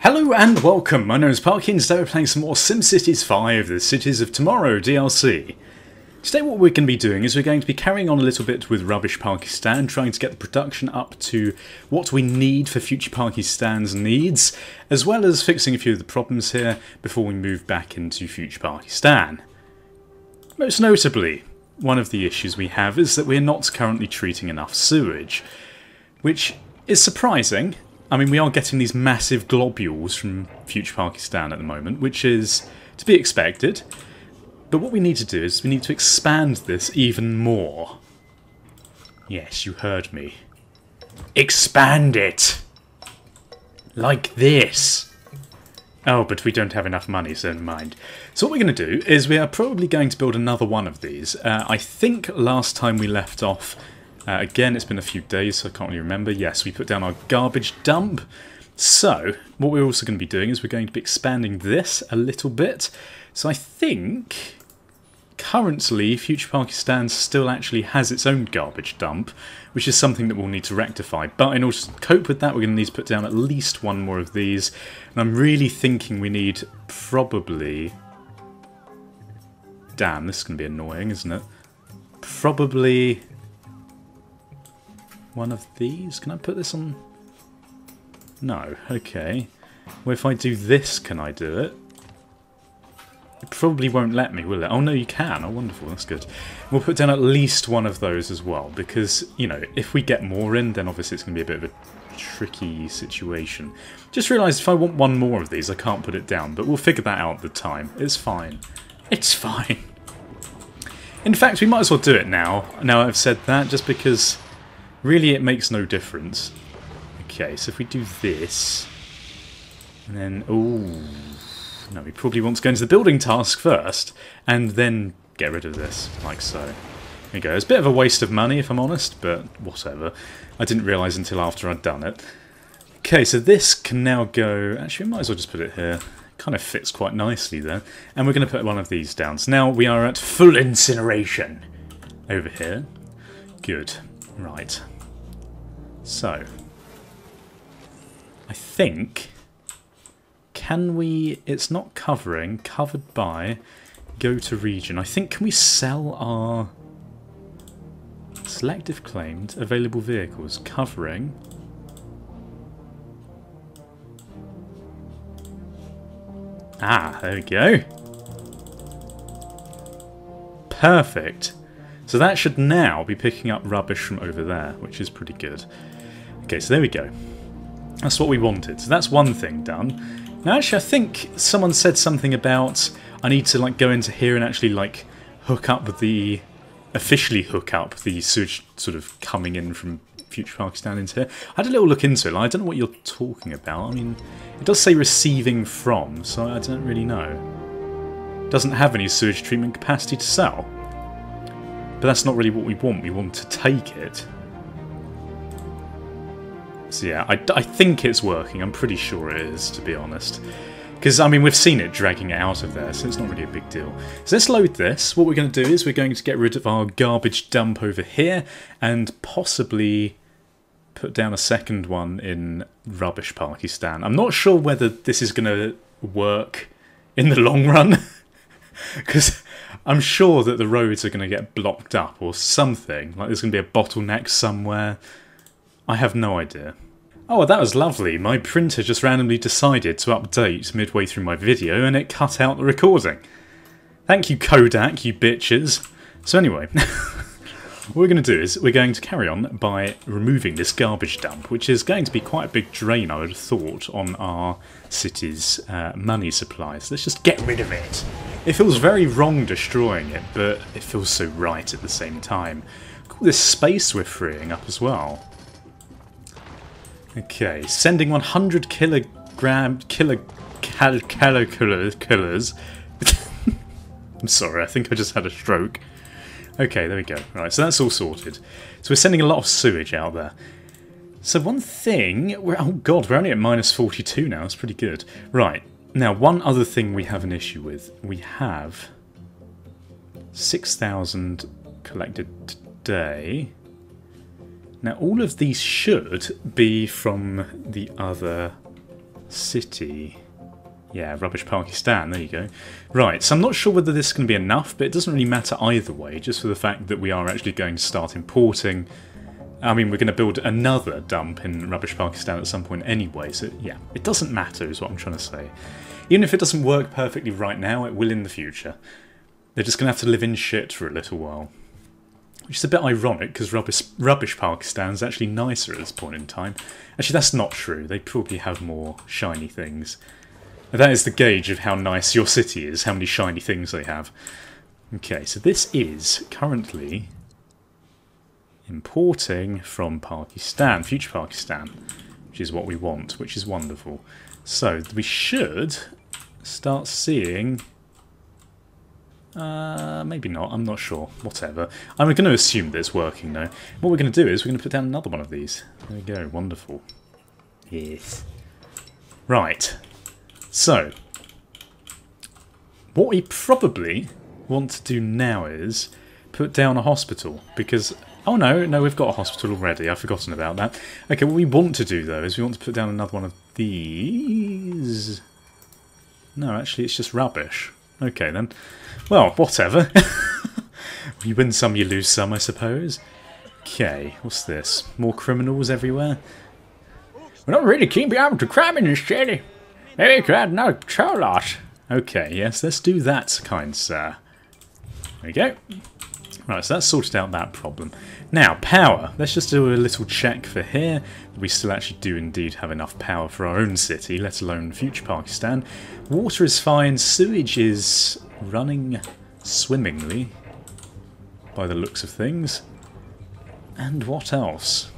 Hello and welcome, my name is ParkyGames. Today we're playing some more SimCities 5, the Cities of Tomorrow DLC. Today what we're going to be doing is we're going to be carrying on a little bit with Rubbish Pakistan, trying to get the production up to what we need for future Pakistan's needs, as well as fixing a few of the problems here before we move back into future Pakistan. Most notably, one of the issues we have is that we're not currently treating enough sewage, which is surprising. I mean, we are getting these massive globules from future Pakistan at the moment, which is to be expected. But what we need to do is we need to expand this even more. Yes, you heard me. Expand it! Like this. Oh, but we don't have enough money, so never mind. So what we're going to do is we are probably going to build another one of these. I think last time we left off... again, it's been a few days, so I can't really remember. Yes, we put down our garbage dump. So, what we're also going to be doing is we're going to be expanding this a little bit. So I think, currently, future Pakistan still actually has its own garbage dump, which is something that we'll need to rectify. But in order to cope with that, we're going to need to put down at least one more of these. And I'm really thinking we need probably... Damn, this is going to be annoying, isn't it? Probably... one of these? Can I put this on? No. Okay. Well, if I do this, can I do it? It probably won't let me, will it? Oh, no, you can. Oh, wonderful. That's good. We'll put down at least one of those as well, because, you know, if we get more in, then obviously it's going to be a bit of a tricky situation. Just realised if I want one more of these, I can't put it down, but we'll figure that out at the time. It's fine. It's fine. In fact, we might as well do it now I've said that, just because... really, it makes no difference. Okay, so if we do this... and then... ooh... no, we probably want to go into the building task first, and then get rid of this, like so. There we go. It's a bit of a waste of money, if I'm honest, but whatever. I didn't realise until after I'd done it. Okay, so this can now go... actually, we might as well just put it here. Kind of fits quite nicely there. And we're going to put one of these down. So now we are at full incineration over here. Good. Right. So, I think, can we, it's not covering, covered by, go to region. I think, can we sell our selective claimed available vehicles covering? Ah, there we go. Perfect. So that should now be picking up rubbish from over there, which is pretty good. Okay, so there we go. That's what we wanted. So that's one thing done. Now, actually, I think someone said something about I need to like go into here and actually like officially hook up the sewage sort of coming in from future Pakistan into here. I had a little look into it. I don't know what you're talking about. I mean, it does say receiving from, so I don't really know. It doesn't have any sewage treatment capacity to sell. But that's not really what we want. We want to take it. So yeah, I think it's working. I'm pretty sure it is, to be honest. Because, I mean, we've seen it dragging it out of there, so it's not really a big deal. So let's load this. What we're going to do is we're going to get rid of our garbage dump over here and possibly put down a second one in Rubbish Pakistan. I'm not sure whether this is going to work in the long run. Because I'm sure that the roads are going to get blocked up or something. Like there's going to be a bottleneck somewhere. I have no idea. Oh, that was lovely. My printer just randomly decided to update midway through my video and it cut out the recording. Thank you, Kodak, you bitches. So anyway, what we're going to do is we're going to carry on by removing this garbage dump, which is going to be quite a big drain, I would have thought, on our city's money supplies. Let's just get rid of it. It feels very wrong destroying it, but it feels so right at the same time. Look at all this space we're freeing up as well. Okay, sending 100 killers. I'm sorry, I think I just had a stroke. Okay, there we go. Right, so that's all sorted. So we're sending a lot of sewage out there. So one thing... oh god, we're only at minus 42 now. That's pretty good. Right, now one other thing we have an issue with. We have 6,000 collected today. Now all of these should be from the other city. Yeah, Rubbish Pakistan, there you go. Right, so I'm not sure whether this is going to be enough, but it doesn't really matter either way, just for the fact that we are actually going to start importing. I mean, we're going to build another dump in Rubbish Pakistan at some point anyway, so yeah, it doesn't matter is what I'm trying to say. Even if it doesn't work perfectly right now, it will in the future. They're just going to have to live in shit for a little while. Which is a bit ironic, because Rubbish Pakistan is actually nicer at this point in time. Actually, that's not true. They probably have more shiny things. That is the gauge of how nice your city is, how many shiny things they have. Okay, so this is currently importing from Pakistan, future Pakistan, which is what we want, which is wonderful. So we should start seeing... maybe not, I'm not sure, whatever. I'm going to assume that it's working though. What we're going to do is we're going to put down another one of these. There we go, wonderful. Yes. Right. So, what we probably want to do now is put down a hospital, because... Oh no, we've got a hospital already, I've forgotten about that. Okay, what we want to do though is we want to put down another one of these... No, actually it's just rubbish. Okay then. Well, whatever. You win some, you lose some, I suppose. Okay, what's this? More criminals everywhere? We're not really keen to be able to crime in this city. Maybe we could add another patrol lot. Okay, yes, let's do that, kind sir. There we go. Right, so that's sorted out that problem. Now, power. Let's just do a little check for here. We still actually do indeed have enough power for our own city, let alone future Pakistan. Water is fine. Sewage is running swimmingly, by the looks of things. And what else?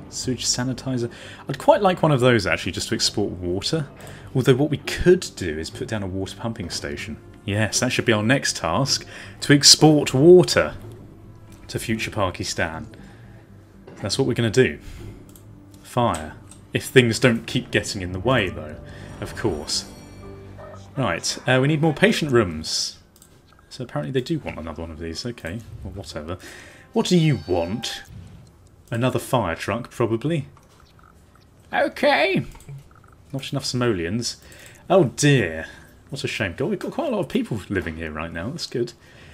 Sewage sanitizer. I'd quite like one of those actually, just to export water. Although what we could do is put down a water pumping station. Yes, that should be our next task, to export water to future Pakistan. That's what we're going to do. Fire. If things don't keep getting in the way though, of course. Right, we need more patient rooms. So apparently they do want another one of these. Okay, well whatever. What do you want? Another fire truck, probably. Okay. Not enough simoleons. Oh dear. What a shame. God, we've got quite a lot of people living here right now. That's good.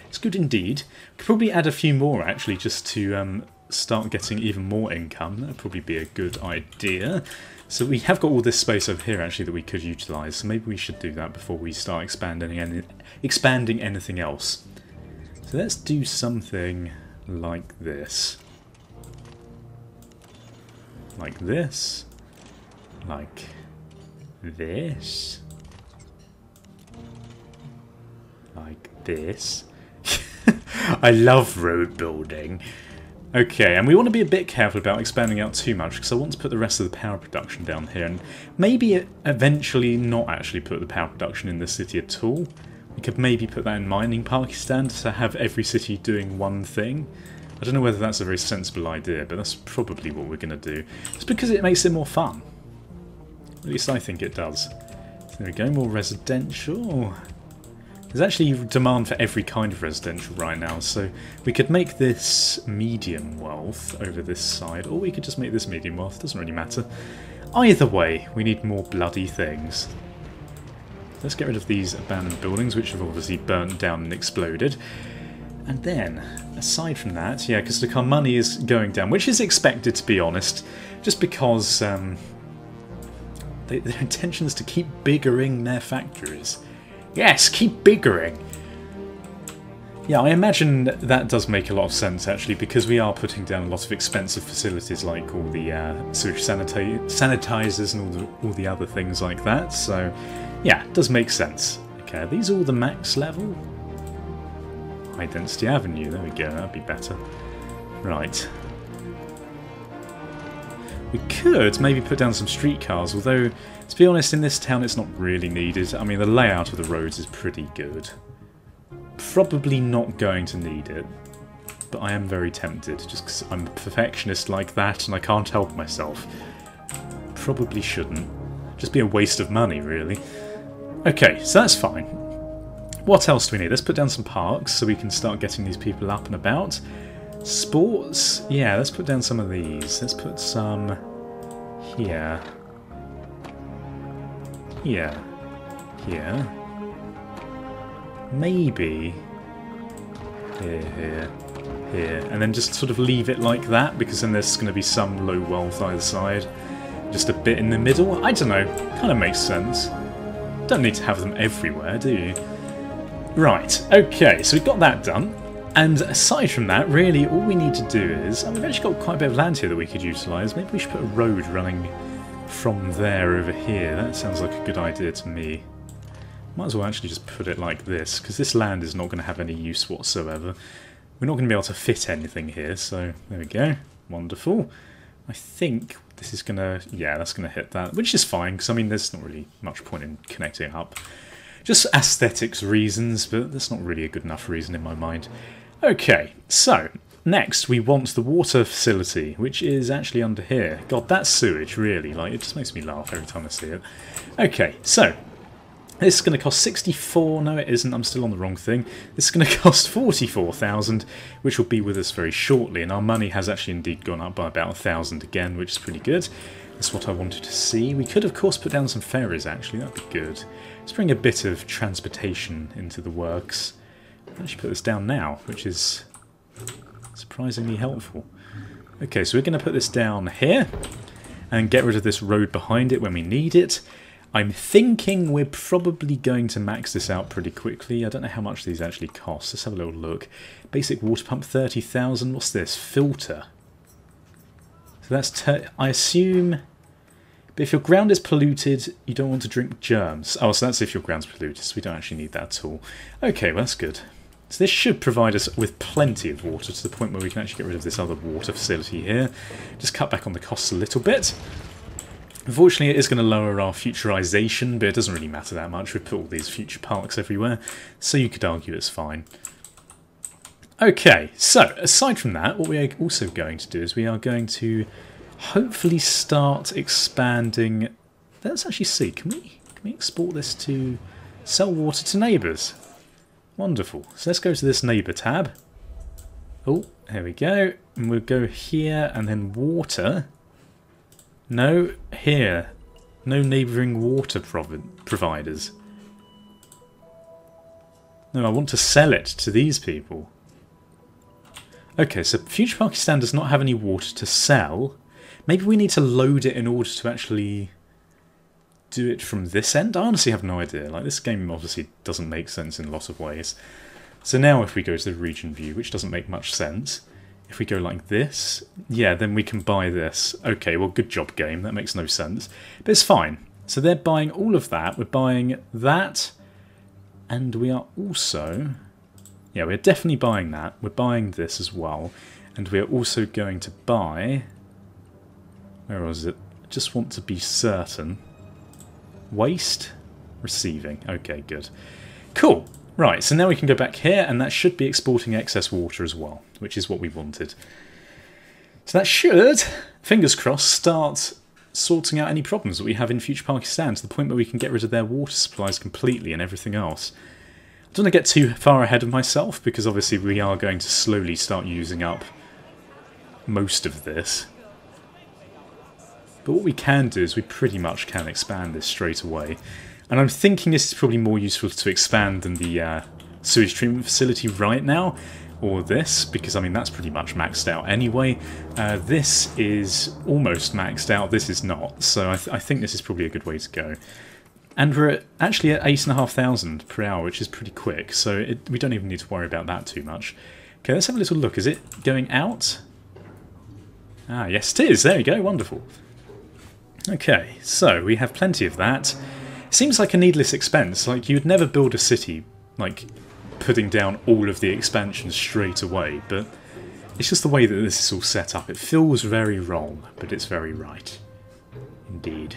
It's good indeed. Could probably add a few more, actually, just to start getting even more income. That would probably be a good idea. So we have got all this space over here, actually, that we could utilise. So maybe we should do that before we start expanding anything else. So let's do something like this. Like this. Like this. Like this. I love road building. Okay, and we want to be a bit careful about expanding out too much, because I want to put the rest of the power production down here, and maybe eventually not actually put the power production in the city at all. We could maybe put that in mining Pakistan to have every city doing one thing. I don't know whether that's a very sensible idea, but that's probably what we're going to do. It's because it makes it more fun. At least I think it does. So there we go, more residential. There's actually demand for every kind of residential right now, so we could make this medium wealth over this side, or we could just make this medium wealth, doesn't really matter. Either way, we need more bloody things. Let's get rid of these abandoned buildings, which have obviously burnt down and exploded. And then, aside from that, yeah, because our money is going down, which is expected, to be honest, just because their intention is to keep biggering their factories. Yes, keep biggering! Yeah, I imagine that does make a lot of sense, actually, because we are putting down a lot of expensive facilities, like all the sewage sanitizers and all the other things like that, so yeah, it does make sense. Okay, are these all the max level? High Density Avenue, there we go, that'd be better. Right. We could maybe put down some streetcars, although, to be honest, in this town it's not really needed. I mean, the layout of the roads is pretty good. Probably not going to need it, but I am very tempted, just because I'm a perfectionist like that and I can't help myself. Probably shouldn't. Just be a waste of money, really. Okay, so that's fine. What else do we need? Let's put down some parks so we can start getting these people up and about. Sports? Yeah, let's put down some of these. Let's put some here. here. Here. Maybe here. And then just sort of leave it like that, because then there's going to be some low wealth either side. Just a bit in the middle. I don't know. Kind of makes sense. Don't need to have them everywhere, do you? Right. Okay, so we've got that done. And aside from that, really, all we need to do is... we've actually got quite a bit of land here that we could utilise. Maybe we should put a road running from there over here. That sounds like a good idea to me. Might as well actually just put it like this, because this land is not going to have any use whatsoever. We're not going to be able to fit anything here, so there we go. Wonderful. I think this is going to... yeah, that's going to hit that, which is fine, because, I mean, there's not really much point in connecting up. Just aesthetics reasons, but that's not really a good enough reason in my mind. Okay, so, next we want the water facility, which is actually under here. God, that's sewage, really. Like, it just makes me laugh every time I see it. Okay, so... this is going to cost 64. No, it isn't. I'm still on the wrong thing. This is going to cost 44,000, which will be with us very shortly. And our money has actually indeed gone up by about 1,000 again, which is pretty good. That's what I wanted to see. We could, of course, put down some ferries, actually. That'd be good. Let's bring a bit of transportation into the works. I'll actually put this down now, which is surprisingly helpful. Okay, so we're going to put this down here and get rid of this road behind it when we need it. I'm thinking we're probably going to max this out pretty quickly. I don't know how much these actually cost. Let's have a little look. Basic water pump, 30,000. What's this? Filter. So that's... I assume... but if your ground is polluted, you don't want to drink germs. Oh, so that's if your ground's polluted, so we don't actually need that at all. Okay, well, that's good. So this should provide us with plenty of water to the point where we can actually get rid of this other water facility here. Just cut back on the costs a little bit. Unfortunately, it is going to lower our futurization, but it doesn't really matter that much. We've put all these future parks everywhere, so you could argue it's fine. Okay, so aside from that, what we are also going to do is we are going to hopefully start expanding... let's actually see, can we export this to sell water to neighbours? Wonderful. So let's go to this neighbour tab. Oh, here we go. And we'll go here and then water... no, here. No neighbouring water providers. No, I want to sell it to these people. Okay, so Future Pakistan does not have any water to sell. Maybe we need to load it in order to actually do it from this end? I honestly have no idea. Like, this game obviously doesn't make sense in a lot of ways. So now if we go to the region view, which doesn't make much sense... if we go like this, yeah, then we can buy this. Okay, well, good job, game. That makes no sense. But it's fine. So they're buying all of that. We're buying that. And we are also... yeah, we're definitely buying that. We're buying this as well. And we're also going to buy... where was it? I just want to be certain. Waste? Receiving. Okay, good. Cool. Right, so now we can go back here, and that should be exporting excess water as well, which is what we wanted. So that should, fingers crossed, start sorting out any problems that we have in Future Pakistan, to the point where we can get rid of their water supplies completely and everything else. I don't want to get too far ahead of myself, because obviously we are going to slowly start using up most of this. But what we can do is we pretty much can expand this straight away. And I'm thinking this is probably more useful to expand than the sewage treatment facility right now, or this, because I mean that's pretty much maxed out anyway. This is almost maxed out, this is not, so I think this is probably a good way to go. And we're actually at 8,500 per hour, which is pretty quick, so we don't even need to worry about that too much. Okay, let's have a little look. Is it going out? Ah, yes it is, there you go, wonderful. Okay, so we have plenty of that. Seems like a needless expense. Like, you'd never build a city, like, putting down all of the expansion straight away, but it's just the way that this is all set up. It feels very wrong, but it's very right. Indeed.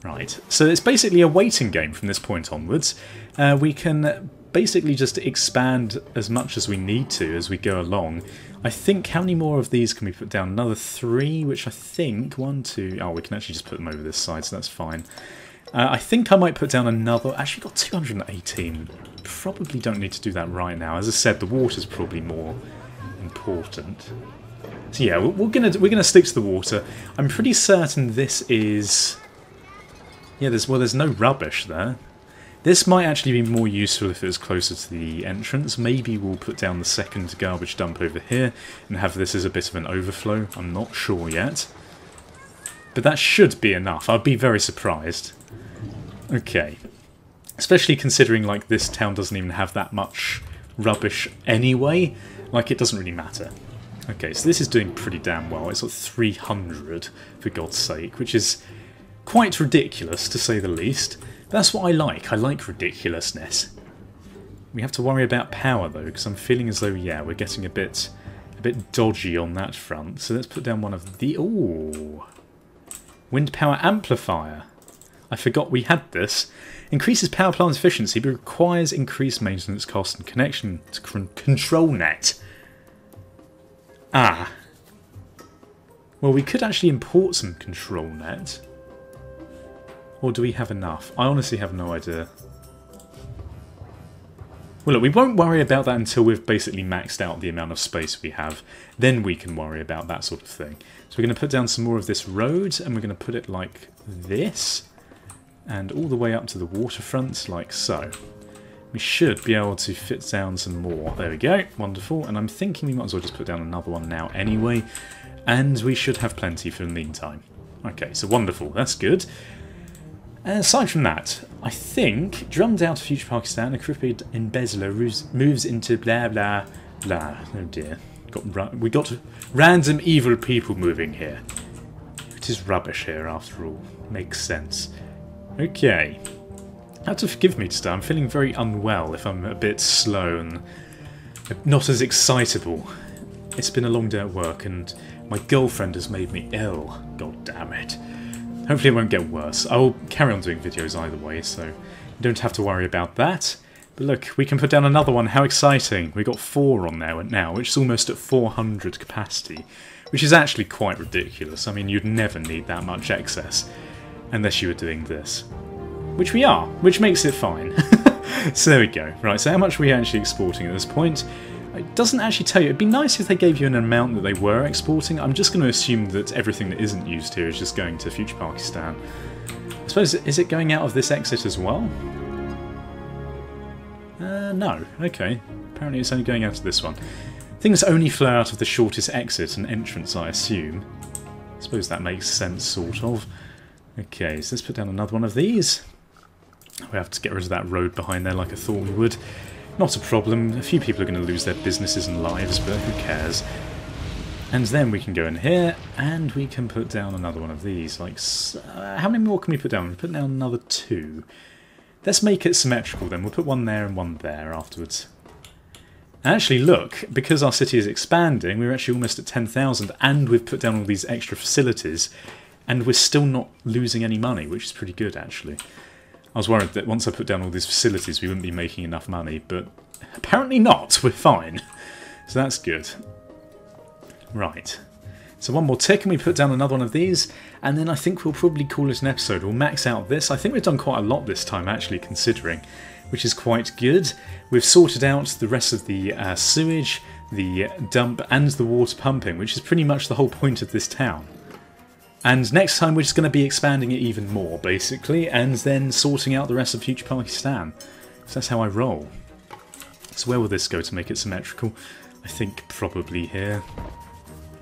Right, so it's basically a waiting game from this point onwards. We can basically just expand as much as we need to as we go along. I think, how many more of these can we put down? Another 3, which I think, 1, 2... oh, we can actually just put them over this side, so that's fine. I think I might put down another... actually got 218. Probably don't need to do that right now. As I said, the water's probably more important. So yeah, we're gonna stick to the water. I'm pretty certain this is... Yeah, there's no rubbish there. This might actually be more useful if it was closer to the entrance. Maybe we'll put down the second garbage dump over here and have this as a bit of an overflow. I'm not sure yet. But that should be enough. I'd be very surprised. Okay. Especially considering, like, this town doesn't even have that much rubbish anyway. Like, it doesn't really matter. Okay, so this is doing pretty damn well. It's got 300, for God's sake, which is quite ridiculous, to say the least. That's what I like. I like ridiculousness. We have to worry about power, though, because I'm feeling as though, yeah, we're getting a bit dodgy on that front. So let's put down one of the... Ooh! Wind power amplifier. I forgot we had this. Increases power plant efficiency, but requires increased maintenance costs and connection to control net. Ah. Well, we could actually import some control net. Or do we have enough? I honestly have no idea. Well, look, we won't worry about that until we've basically maxed out the amount of space we have. Then we can worry about that sort of thing. So we're going to put down some more of this road, and we're going to put it like this. And all the way up to the waterfront, like so. We should be able to fit down some more. There we go. Wonderful. And I'm thinking we might as well just put down another one now anyway. And we should have plenty for the meantime. Okay, so wonderful. That's good. Aside from that, I think drummed out of future Pakistan, a crooked embezzler moves into blah blah blah. Oh dear. We got random evil people moving here. It is rubbish here after all. Makes sense. Okay. You have to forgive me today. I'm feeling very unwell if I'm a bit slow and not as excitable. It's been a long day at work and my girlfriend has made me ill. God damn it. Hopefully it won't get worse. I'll carry on doing videos either way, so you don't have to worry about that. But look, we can put down another one. How exciting. We've got 4 on there now, which is almost at 400 capacity, which is actually quite ridiculous. I mean, you'd never need that much excess unless you were doing this. Which we are, which makes it fine. So there we go. Right, so how much are we actually exporting at this point? It doesn't actually tell you. It'd be nice if they gave you an amount that they were exporting. I'm just going to assume that everything that isn't used here is just going to future Pakistan. I suppose, is it going out of this exit as well? No. Okay. Apparently it's only going out of this one. Things only flow out of the shortest exit and entrance, I assume. I suppose that makes sense, sort of. Okay, so let's put down another one of these. We have to get rid of that road behind there like I thought we would. Not a problem. A few people are going to lose their businesses and lives, but who cares? And then we can go in here, and we can put down another one of these. Like, how many more can we put down? We'll put down another 2. Let's make it symmetrical then. We'll put one there and one there afterwards. And actually, look, because our city is expanding, we're actually almost at 10,000, and we've put down all these extra facilities, and we're still not losing any money, which is pretty good, actually. I was worried that once I put down all these facilities, we wouldn't be making enough money, but apparently not. We're fine. So that's good. Right. So one more tick, and we put down another one of these, and then I think we'll probably call it an episode. We'll max out this. I think we've done quite a lot this time, actually, considering, which is quite good. We've sorted out the rest of the sewage, the dump, and the water pumping, which is pretty much the whole point of this town. And next time we're just going to be expanding it even more, basically, and then sorting out the rest of future Pakistan. So that's how I roll. So where will this go to make it symmetrical? I think probably here.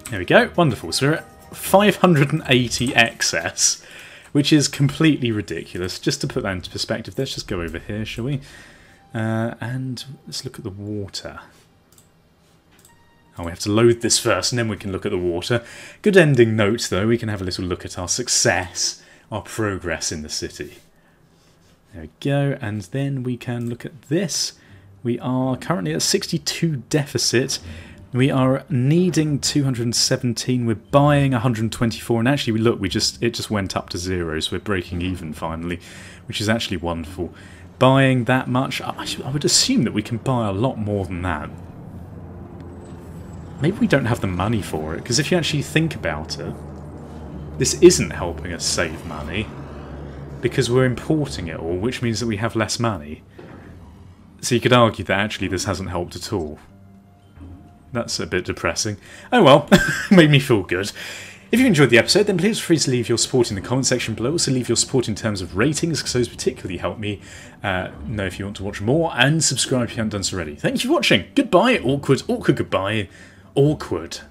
There we go. Wonderful. So we're at 580 excess, which is completely ridiculous. Just to put that into perspective, let's just go over here, shall we? And let's look at the water. Oh, we have to load this first, and then we can look at the water. Good ending note, though. We can have a little look at our success, our progress in the city. There we go, and then we can look at this. We are currently at 62 deficit. We are needing 217. We're buying 124, and actually, look, it just went up to 0, so we're breaking even finally, which is actually wonderful. Buying that much, I would assume that we can buy a lot more than that. Maybe we don't have the money for it, because if you actually think about it, this isn't helping us save money, because we're importing it all, which means that we have less money. So you could argue that actually this hasn't helped at all. That's a bit depressing. Oh well, made me feel good. If you enjoyed the episode, then please feel free to leave your support in the comment section below. Also leave your support in terms of ratings, because those particularly help me know if you want to watch more, and subscribe if you haven't done so already. Thank you for watching. Goodbye. Awkward, awkward goodbye. Awkward.